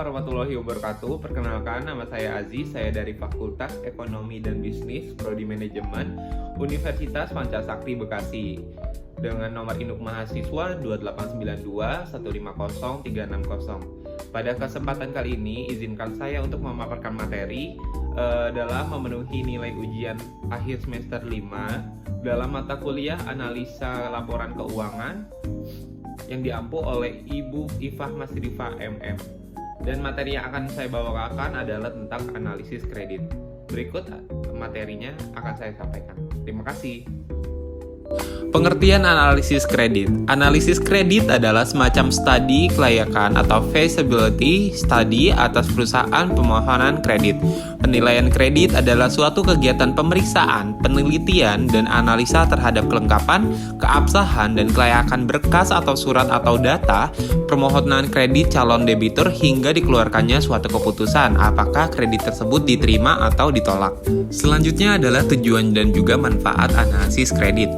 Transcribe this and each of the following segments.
warahmatullahi wabarakatuh. Perkenalkan, nama saya Aziz. Saya dari Fakultas Ekonomi dan Bisnis, Prodi Manajemen, Universitas Pancasakti Bekasi. Dengan nomor induk mahasiswa 2892150360. Pada kesempatan kali ini, izinkan saya untuk memaparkan materi dalam memenuhi nilai ujian akhir semester 5 dalam mata kuliah analisa laporan keuangan yang diampu oleh Ibu Ifah Masrifah MM. Dan materi yang akan saya bawakan adalah tentang analisis kredit. Berikut materinya akan saya sampaikan. Terima kasih. Pengertian analisis kredit. Analisis kredit adalah semacam studi kelayakan atau feasibility study atas perusahaan pemohonan kredit. Penilaian kredit adalah suatu kegiatan pemeriksaan, penelitian, dan analisa terhadap kelengkapan, keabsahan, dan kelayakan berkas atau surat atau data permohonan kredit calon debitur hingga dikeluarkannya suatu keputusan apakah kredit tersebut diterima atau ditolak. Selanjutnya adalah tujuan dan juga manfaat analisis kredit.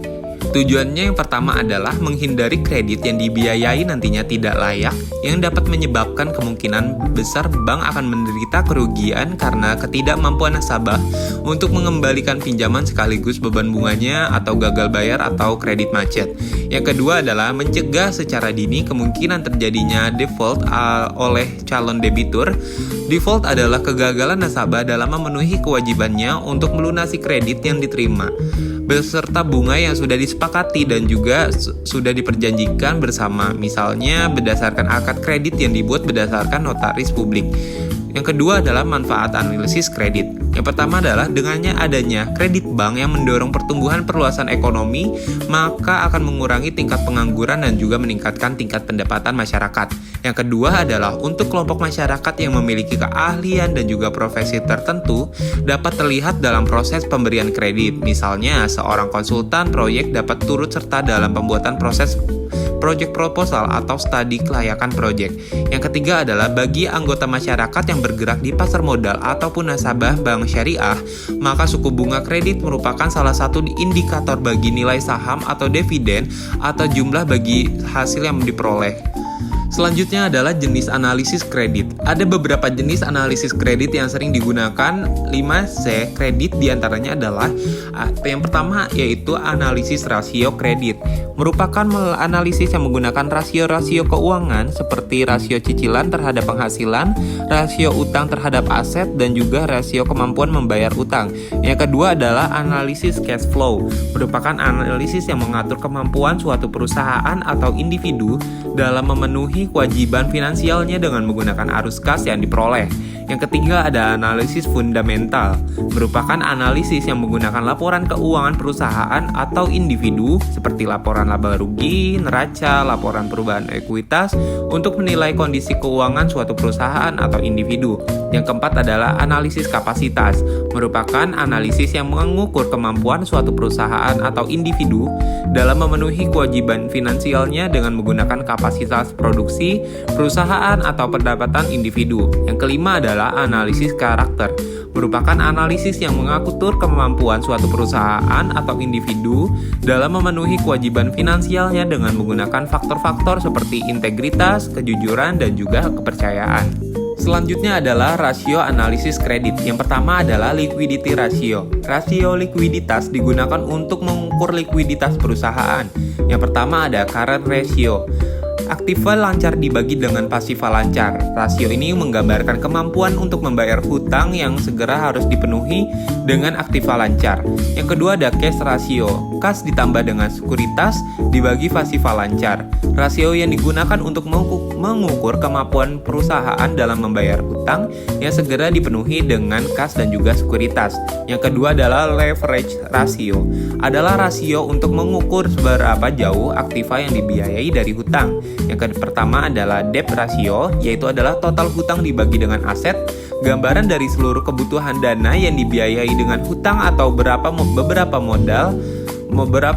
Tujuannya yang pertama adalah menghindari kredit yang dibiayai nantinya tidak layak yang dapat menyebabkan kemungkinan besar bank akan menderita kerugian karena ketidakmampuan nasabah untuk mengembalikan pinjaman sekaligus beban bunganya atau gagal bayar atau kredit macet. Yang kedua adalah mencegah secara dini kemungkinan terjadinya default oleh calon debitur. Default adalah kegagalan nasabah dalam memenuhi kewajibannya untuk melunasi kredit yang diterima beserta bunga yang sudah disepakati dan juga sudah diperjanjikan bersama, misalnya berdasarkan akad kredit yang dibuat berdasarkan notaris publik. Yang kedua adalah manfaat analisis kredit. Yang pertama adalah dengannya adanya kredit bank yang mendorong pertumbuhan perluasan ekonomi, maka akan mengurangi tingkat pengangguran dan juga meningkatkan tingkat pendapatan masyarakat. Yang kedua adalah untuk kelompok masyarakat yang memiliki keahlian dan juga profesi tertentu dapat terlihat dalam proses pemberian kredit. Misalnya, seorang konsultan proyek dapat turut serta dalam pembuatan proses project proposal atau studi kelayakan project. Yang ketiga adalah bagi anggota masyarakat yang bergerak di pasar modal ataupun nasabah bank syariah, maka suku bunga kredit merupakan salah satu indikator bagi nilai saham atau dividen atau jumlah bagi hasil yang diperoleh. Selanjutnya adalah jenis analisis kredit. Ada beberapa jenis analisis kredit yang sering digunakan. 5C kredit diantaranya adalah yang pertama yaitu analisis rasio kredit. Merupakan analisis yang menggunakan rasio-rasio keuangan seperti rasio cicilan terhadap penghasilan, rasio utang terhadap aset, dan juga rasio kemampuan membayar utang. Yang kedua adalah analisis cash flow. Merupakan analisis yang mengatur kemampuan suatu perusahaan atau individu dalam memenuhi kewajiban finansialnya dengan menggunakan arus kas yang diperoleh. Yang ketiga ada analisis fundamental, merupakan analisis yang menggunakan laporan keuangan perusahaan atau individu seperti laporan laba rugi, neraca, laporan perubahan ekuitas untuk menilai kondisi keuangan suatu perusahaan atau individu. Yang keempat adalah analisis kapasitas, merupakan analisis yang mengukur kemampuan suatu perusahaan atau individu dalam memenuhi kewajiban finansialnya dengan menggunakan kapasitas produksi, perusahaan atau pendapatan individu. Yang kelima adalah analisis karakter, merupakan analisis yang mengatur kemampuan suatu perusahaan atau individu dalam memenuhi kewajiban finansialnya dengan menggunakan faktor-faktor seperti integritas, kejujuran, dan juga kepercayaan. Selanjutnya adalah rasio analisis kredit. Yang pertama adalah liquidity ratio. Rasio likuiditas digunakan untuk mengukur likuiditas perusahaan. Yang pertama ada current ratio. Aktiva lancar dibagi dengan pasiva lancar. Rasio ini menggambarkan kemampuan untuk membayar hutang yang segera harus dipenuhi dengan aktiva lancar. Yang kedua ada cash ratio. Kas ditambah dengan sekuritas dibagi pasiva lancar. Rasio yang digunakan untuk mengukur kemampuan perusahaan dalam membayar hutang yang segera dipenuhi dengan kas dan juga sekuritas. Yang kedua adalah leverage ratio. Adalah rasio untuk mengukur seberapa jauh aktiva yang dibiayai dari hutang. Yang pertama adalah debt ratio, yaitu adalah total hutang dibagi dengan aset, gambaran dari seluruh kebutuhan dana yang dibiayai dengan hutang atau beberapa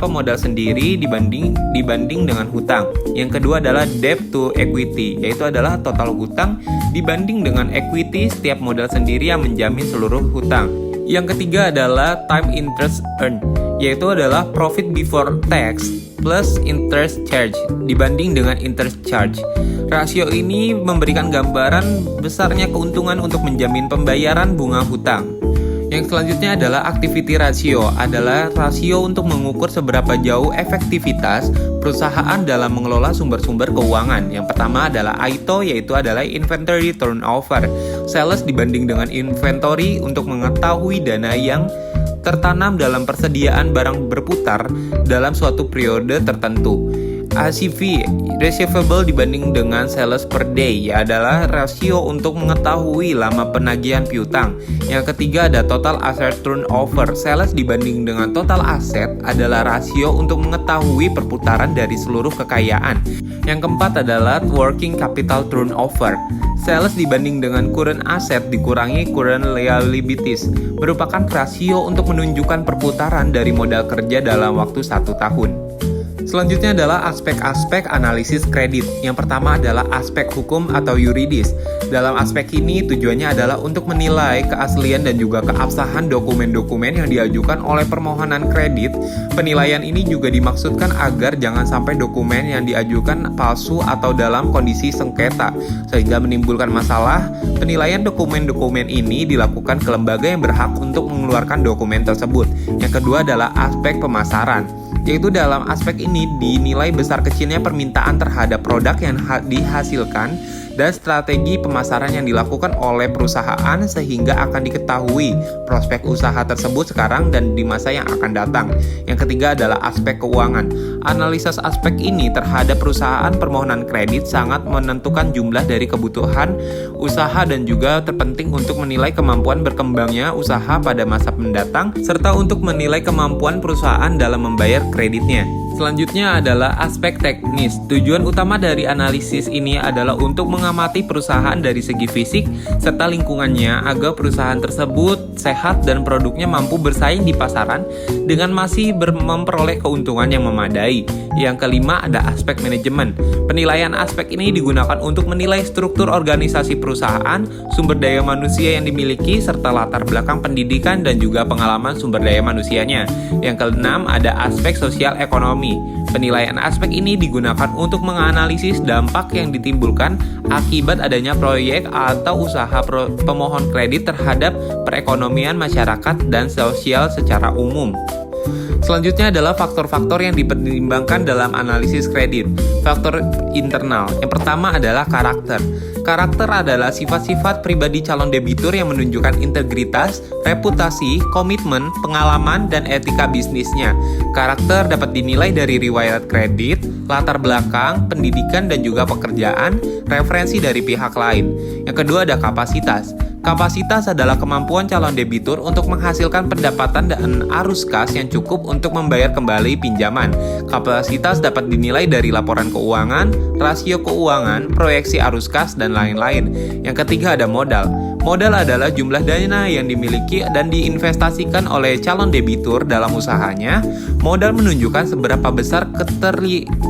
modal sendiri dibanding dengan hutang. Yang kedua adalah debt to equity, yaitu adalah total hutang dibanding dengan equity setiap modal sendiri yang menjamin seluruh hutang. Yang ketiga adalah time interest earned, yaitu adalah profit before tax plus interest charge dibanding dengan interest charge. Rasio ini memberikan gambaran besarnya keuntungan untuk menjamin pembayaran bunga hutang. Yang selanjutnya adalah activity ratio, adalah rasio untuk mengukur seberapa jauh efektivitas perusahaan dalam mengelola sumber-sumber keuangan. Yang pertama adalah AITO, yaitu adalah inventory turnover, sales dibanding dengan inventory untuk mengetahui dana yang tertanam dalam persediaan barang berputar dalam suatu periode tertentu. ACV, receivable dibanding dengan sales per day, adalah rasio untuk mengetahui lama penagihan piutang. Yang ketiga ada total asset turnover, sales dibanding dengan total aset adalah rasio untuk mengetahui perputaran dari seluruh kekayaan. Yang keempat adalah working capital turnover, sales dibanding dengan current asset dikurangi current liabilities, merupakan rasio untuk menunjukkan perputaran dari modal kerja dalam waktu 1 tahun. Selanjutnya adalah aspek-aspek analisis kredit. Yang pertama adalah aspek hukum atau yuridis. Dalam aspek ini tujuannya adalah untuk menilai keaslian dan juga keabsahan dokumen-dokumen yang diajukan oleh permohonan kredit. Penilaian ini juga dimaksudkan agar jangan sampai dokumen yang diajukan palsu atau dalam kondisi sengketa, sehingga menimbulkan masalah. Penilaian dokumen-dokumen ini dilakukan ke lembaga yang berhak untuk mengeluarkan dokumen tersebut. Yang kedua adalah aspek pemasaran, yaitu dalam aspek ini dinilai besar kecilnya permintaan terhadap produk yang dihasilkan dan strategi pemasaran yang dilakukan oleh perusahaan sehingga akan diketahui prospek usaha tersebut sekarang dan di masa yang akan datang. Yang ketiga adalah aspek keuangan. Analisis aspek ini terhadap perusahaan permohonan kredit sangat menentukan jumlah dari kebutuhan usaha dan juga terpenting untuk menilai kemampuan berkembangnya usaha pada masa mendatang serta untuk menilai kemampuan perusahaan dalam membayar kreditnya. Selanjutnya adalah aspek teknis. Tujuan utama dari analisis ini adalah untuk mengamati perusahaan dari segi fisik serta lingkungannya agar perusahaan tersebut sehat dan produknya mampu bersaing di pasaran dengan masih memperoleh keuntungan yang memadai. Yang kelima ada aspek manajemen. Penilaian aspek ini digunakan untuk menilai struktur organisasi perusahaan, sumber daya manusia yang dimiliki, serta latar belakang pendidikan dan juga pengalaman sumber daya manusianya. Yang keenam ada aspek sosial ekonomi. Penilaian aspek ini digunakan untuk menganalisis dampak yang ditimbulkan akibat adanya proyek atau usaha pemohon kredit terhadap perekonomian masyarakat dan sosial secara umum. Selanjutnya adalah faktor-faktor yang dipertimbangkan dalam analisis kredit. Faktor internal. Yang pertama adalah karakter. Karakter adalah sifat-sifat pribadi calon debitur yang menunjukkan integritas, reputasi, komitmen, pengalaman, dan etika bisnisnya. Karakter dapat dinilai dari riwayat kredit, latar belakang, pendidikan, dan juga pekerjaan, referensi dari pihak lain. Yang kedua ada kapasitas. Kapasitas adalah kemampuan calon debitur untuk menghasilkan pendapatan dan arus kas yang cukup untuk membayar kembali pinjaman. Kapasitas dapat dinilai dari laporan keuangan, rasio keuangan, proyeksi arus kas, dan lain-lain. Yang ketiga ada modal. Modal adalah jumlah dana yang dimiliki dan diinvestasikan oleh calon debitur dalam usahanya. Modal menunjukkan seberapa besar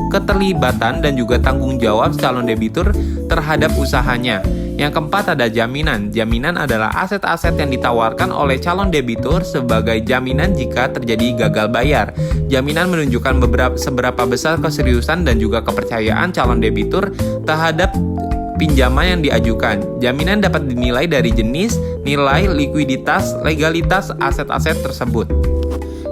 keterlibatan dan juga tanggung jawab calon debitur terhadap usahanya. Yang keempat ada jaminan. Jaminan adalah aset-aset yang ditawarkan oleh calon debitur sebagai jaminan jika terjadi gagal bayar. Jaminan menunjukkan seberapa besar keseriusan dan juga kepercayaan calon debitur terhadap pinjaman yang diajukan. Jaminan dapat dinilai dari jenis, nilai, likuiditas, legalitas aset-aset tersebut.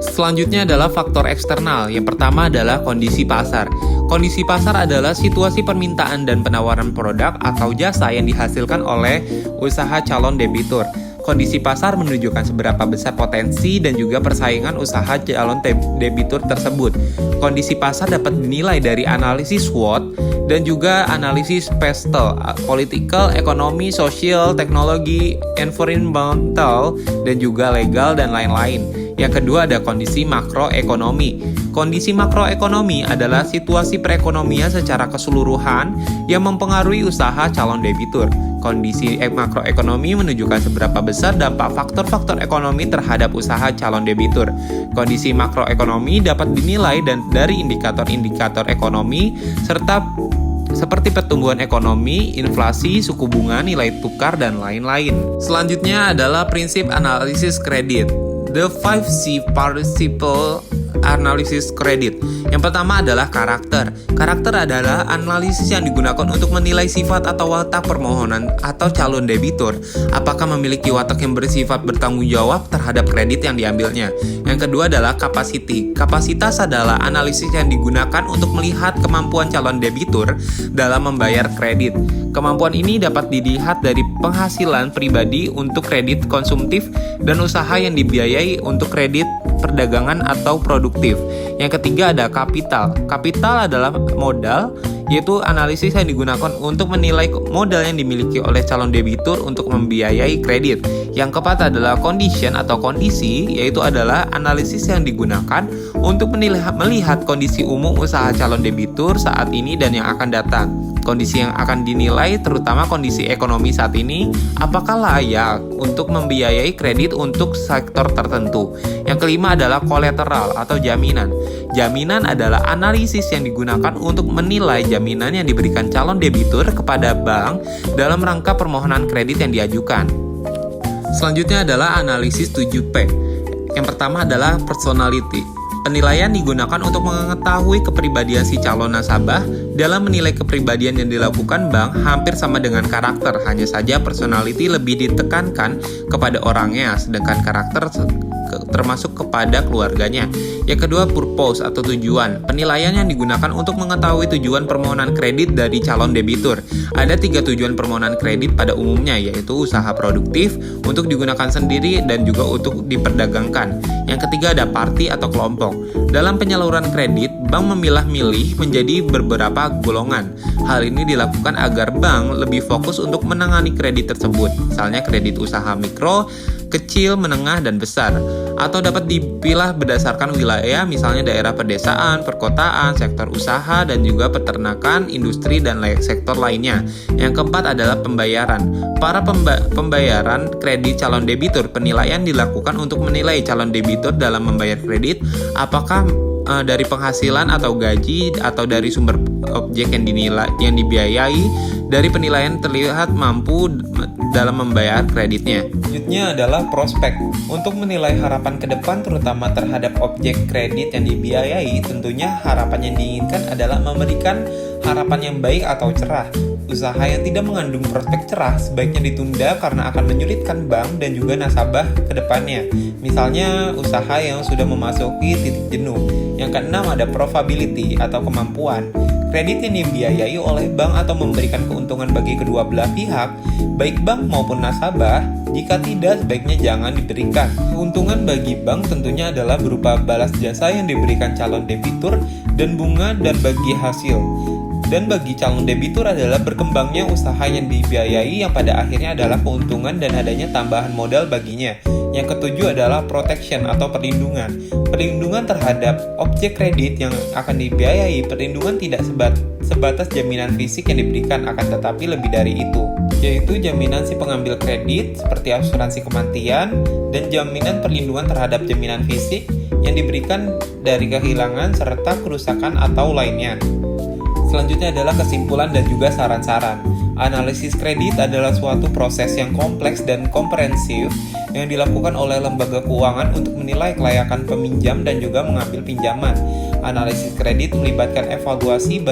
Selanjutnya adalah faktor eksternal. Yang pertama adalah kondisi pasar. Kondisi pasar adalah situasi permintaan dan penawaran produk atau jasa yang dihasilkan oleh usaha calon debitur. Kondisi pasar menunjukkan seberapa besar potensi dan juga persaingan usaha calon debitur tersebut. Kondisi pasar dapat dinilai dari analisis SWOT dan juga analisis PESTEL, political, ekonomi, sosial, teknologi, environmental, dan juga legal dan lain-lain. Yang kedua ada kondisi makroekonomi. Kondisi makroekonomi adalah situasi perekonomian secara keseluruhan yang mempengaruhi usaha calon debitur. Kondisi makroekonomi menunjukkan seberapa besar dampak faktor-faktor ekonomi terhadap usaha calon debitur. Kondisi makroekonomi dapat dinilai dari indikator-indikator ekonomi serta seperti pertumbuhan ekonomi, inflasi, suku bunga, nilai tukar, dan lain-lain. Selanjutnya adalah prinsip analisis kredit. The 5C Principle analisis kredit. Yang pertama adalah karakter. Karakter adalah analisis yang digunakan untuk menilai sifat atau watak permohonan atau calon debitur, apakah memiliki watak yang bersifat bertanggung jawab terhadap kredit yang diambilnya. Yang kedua adalah capacity. Kapasitas adalah analisis yang digunakan untuk melihat kemampuan calon debitur dalam membayar kredit. Kemampuan ini dapat dilihat dari penghasilan pribadi untuk kredit konsumtif dan usaha yang dibiayai untuk kredit perdagangan atau produktif. Yang ketiga ada kapital. Kapital adalah modal, yaitu analisis yang digunakan untuk menilai modal yang dimiliki oleh calon debitur untuk membiayai kredit. Yang keempat adalah condition atau kondisi, yaitu adalah analisis yang digunakan untuk melihat kondisi umum usaha calon debitur saat ini dan yang akan datang. Kondisi yang akan dinilai terutama kondisi ekonomi saat ini, apakah layak untuk membiayai kredit untuk sektor tertentu. Yang kelima adalah kolateral atau jaminan. Jaminan adalah analisis yang digunakan untuk menilai jaminan yang diberikan calon debitur kepada bank dalam rangka permohonan kredit yang diajukan. Selanjutnya adalah analisis 7P. Yang pertama adalah personality. Penilaian digunakan untuk mengetahui kepribadian si calon nasabah. Dalam menilai kepribadian yang dilakukan bank hampir sama dengan karakter, hanya saja personality lebih ditekankan kepada orangnya, sedangkan karakter termasuk kepada keluarganya. Yang kedua, purpose atau tujuan. Penilaian yang digunakan untuk mengetahui tujuan permohonan kredit dari calon debitur. Ada 3 tujuan permohonan kredit pada umumnya, yaitu usaha produktif, untuk digunakan sendiri, dan juga untuk diperdagangkan. Yang ketiga ada party atau kelompok. Dalam penyaluran kredit, bank memilah-milih menjadi beberapa golongan. Hal ini dilakukan agar bank lebih fokus untuk menangani kredit tersebut, misalnya kredit usaha mikro, kecil, menengah, dan besar, atau dapat dipilah berdasarkan wilayah, misalnya daerah pedesaan, perkotaan, sektor usaha, dan juga peternakan, industri, dan sektor lainnya. Yang keempat adalah pembayaran. Para pembayaran kredit calon debitur, penilaian dilakukan untuk menilai calon debitur dalam membayar kredit, apakah dari penghasilan atau gaji atau dari sumber objek yang dibiayai. Dari penilaian terlihat mampu dalam membayar kreditnya. Selanjutnya adalah prospek. Untuk menilai harapan ke depan terutama terhadap objek kredit yang dibiayai, tentunya harapan yang diinginkan adalah memberikan harapan yang baik atau cerah. Usaha yang tidak mengandung prospek cerah sebaiknya ditunda karena akan menyulitkan bank dan juga nasabah ke depannya. Misalnya usaha yang sudah memasuki titik jenuh. Yang keenam ada probability atau kemampuan. Kredit yang dibiayai oleh bank atau memberikan keuntungan bagi kedua belah pihak, baik bank maupun nasabah. Jika tidak, sebaiknya jangan diberikan. Keuntungan bagi bank tentunya adalah berupa balas jasa yang diberikan calon debitur dan bunga dan bagi hasil. Dan bagi calon debitur adalah berkembangnya usaha yang dibiayai yang pada akhirnya adalah keuntungan dan adanya tambahan modal baginya. Yang ketujuh adalah protection atau perlindungan. Perlindungan terhadap objek kredit yang akan dibiayai. Perlindungan tidak sebatas jaminan fisik yang diberikan, akan tetapi lebih dari itu, yaitu jaminan si pengambil kredit seperti asuransi kematian dan jaminan perlindungan terhadap jaminan fisik yang diberikan dari kehilangan serta kerusakan atau lainnya. Selanjutnya adalah kesimpulan dan juga saran-saran. Analisis kredit adalah suatu proses yang kompleks dan komprehensif yang dilakukan oleh lembaga keuangan untuk menilai kelayakan peminjam dan juga mengambil pinjaman. Analisis kredit melibatkan evaluasi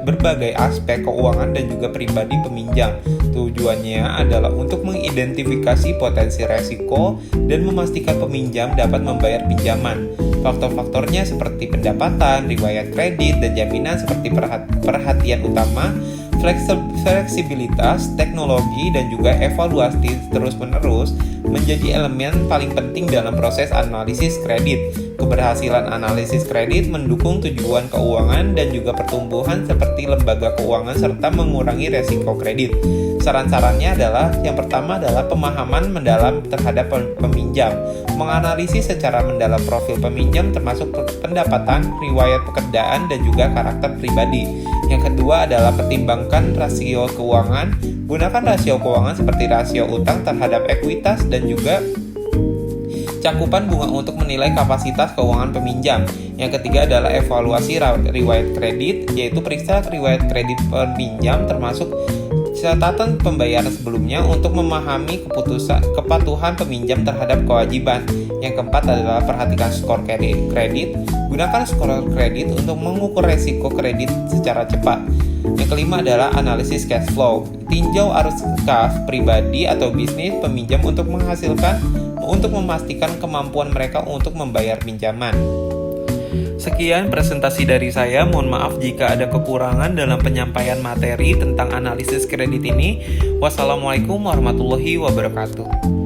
berbagai aspek keuangan dan juga pribadi peminjam. Tujuannya adalah untuk mengidentifikasi potensi resiko dan memastikan peminjam dapat membayar pinjaman. Faktor-faktornya seperti pendapatan, riwayat kredit, dan jaminan seperti perhatian utama, fleksibilitas, teknologi, dan juga evaluasi terus-menerus menjadi elemen paling penting dalam proses analisis kredit. Keberhasilan analisis kredit mendukung tujuan keuangan dan juga pertumbuhan seperti lembaga keuangan serta mengurangi resiko kredit. Saran-sarannya adalah yang pertama adalah pemahaman mendalam terhadap peminjam. Menganalisis secara mendalam profil peminjam termasuk pendapatan, riwayat pekerjaan, dan juga karakter pribadi. Yang kedua adalah pertimbangkan rasio keuangan. Gunakan rasio keuangan seperti rasio utang terhadap ekuitas dan juga cakupan bunga untuk menilai kapasitas keuangan peminjam. Yang ketiga adalah evaluasi riwayat kredit, yaitu periksa riwayat kredit peminjam termasuk catatan pembayaran sebelumnya untuk memahami kepatuhan peminjam terhadap kewajiban. Yang keempat adalah perhatikan skor kredit. Gunakan skor kredit untuk mengukur resiko kredit secara cepat. Yang kelima adalah analisis cash flow. Tinjau arus kas pribadi atau bisnis peminjam untuk memastikan kemampuan mereka untuk membayar pinjaman. Sekian presentasi dari saya. Mohon maaf jika ada kekurangan dalam penyampaian materi tentang analisis kredit ini. Wassalamualaikum warahmatullahi wabarakatuh.